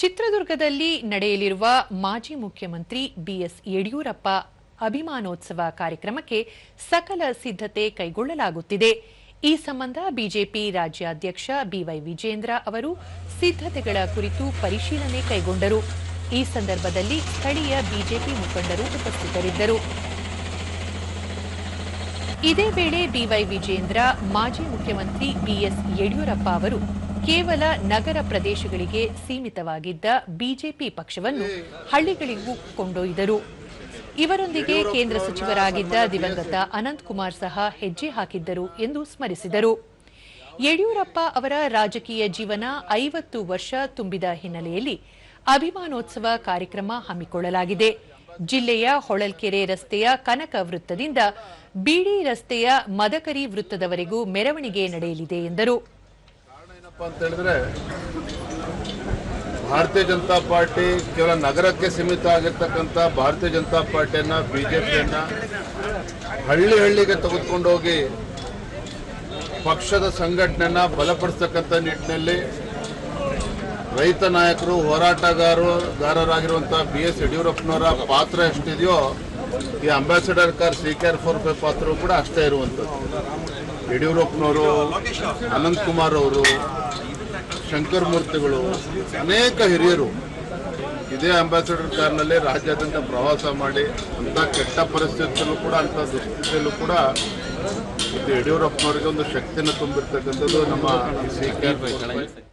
ಚಿತ್ರದುರ್ಗದಲ್ಲಿ ನಡೆಯಲಿರುವ ಮಾಜಿ ಮುಖ್ಯಮಂತ್ರಿ ಬಿಎಸ್ ಯಡಿಯೂರಪ್ಪ ಅಭಿಮಾನೋತ್ಸವ ಕಾರ್ಯಕ್ರಮಕ್ಕೆ ಸಕಲ ಸಿದ್ಧತೆ ಕೈಗೊಳ್ಳಲಾಗುತ್ತಿದೆ. ಈ ಸಂಬಂಧ ಬಿಜೆಪಿ ರಾಜ್ಯಾಧ್ಯಕ್ಷ ಬಿವೈ ವಿಜೇಂದ್ರ ಅವರು ಸಿದ್ಧತೆಗಳ ಕುರಿತು ಪರಿಶೀಲನೆ ಕೈಗೊಂಡರು. ಈ ಸಂದರ್ಭದಲ್ಲಿ ಸ್ಥಳೀಯ ಬಿಜೆಪಿ ಮುಖಂಡರು ಉಪಸ್ಥಿತರಿದ್ದರು. ಇದೇ ವೇಳೆ ಬಿವೈ ವಿಜೇಂದ್ರ ಮಾಜಿ ಮುಖ್ಯಮಂತ್ರಿ ಬಿಎಸ್ ಯಡಿಯೂರಪ್ಪ ಅವರು ಕೇವಲ ನಗರ ಪ್ರದೇಶಗಳಿಗೆ ಸೀಮಿತವಾಗಿದ್ದ ಬಿಜೆಪಿ ಪಕ್ಷವನ್ನು ಹಳ್ಳಿಗಳಿಗೂ ಕೊಂಡೊಯ್ದರು. ಇವರೊಂದಿಗೆ ಕೇಂದ್ರ ಸಚಿವರಾಗಿದ್ದ ದಿವಂಗತ ಅನಂತಕುಮಾರ್ ಸಹ ಹೆಜ್ಜೆ ಹಾಕಿದ್ದರು ಎಂದು ಸ್ಮರಿಸಿದರು. ಯಡಿಯೂರಪ್ಪ ಅವರ ರಾಜಕೀಯ ಜೀವನ 50 ವರ್ಷ ತುಂಬಿದ ಹಿನ್ನೆಲೆಯಲ್ಲಿ ಅಭಿಮಾನೋತ್ಸವ ಕಾರ್ಯಕ್ರಮ ಹಮ್ಮಿಕೊಳ್ಳಲಾಗಿದೆ. ಜಿಲ್ಲೆಯ ಹೊಳಲ್ಕೆರೆ ರಸ್ತೆಯ ಕನಕ ವೃತ್ತದಿಂದ ಬಿಡಿ ರಸ್ತೆಯ ಮದಕರಿ ವೃತ್ತದವರೆಗೂ ಮೆರವಣಿಗೆ ನಡೆಯಲಿದೆ ಎಂದರು. ಭಾರತೀಯ ಜನತಾ ಪಾರ್ಟಿ ಕೇವಲ ನಗರಕ್ಕೆ ಸೀಮಿತ ಆಗಿರ್ತಕ್ಕಂಥ ಭಾರತೀಯ ಜನತಾ ಪಾರ್ಟಿಯನ್ನ ಬಿಜೆಪಿಯನ್ನ ಹಳ್ಳಿಗೆ ತೆಗೆದುಕೊಂಡೋಗಿ ಪಕ್ಷದ ಸಂಘಟನೆಯನ್ನ ಬಲಪಡಿಸತಕ್ಕಂಥ ನಿಟ್ಟಿನಲ್ಲಿ ರೈತ ನಾಯಕರು ಹೋರಾಟಗಾರರಾಗಿರುವಂತಹ ಬಿಎಸ್ ಯಡಿಯೂರಪ್ಪನವರ ಪಾತ್ರ ಎಷ್ಟಿದೆಯೋ ಈ ಅಂಬಾಸಿಡರ್ ಕಾರ್ CKR4 ಪಾತ್ರವೂ ಕೂಡ ಅಷ್ಟೇ ಇರುವಂಥದ್ದು. ಯಡಿಯೂರಪ್ಪನವರು, ಅನಂತಕುಮಾರ್ ಅವರು, ಶಂಕರ್ ಮೂರ್ತಿಗಳು, ಅನೇಕ ಹಿರಿಯರು ಇದೇ ಅಂಬಾಸಿಡರ್ ಕಾರ್ನಲ್ಲಿ ರಾಜ್ಯಾದ್ಯಂತ ಪ್ರವಾಸ ಮಾಡಿ ಅಂಥ ಕೆಟ್ಟ ಪರಿಸ್ಥಿತಿಯಲ್ಲೂ ಕೂಡ ಅಂಥ ದುಸ್ಥಿತಿಯಲ್ಲೂ ಕೂಡ ಯಡಿಯೂರಪ್ಪನವರಿಗೆ ಒಂದು ಶಕ್ತಿಯನ್ನು ತುಂಬಿರ್ತಕ್ಕಂಥದ್ದು ನಮ್ಮ CKR4.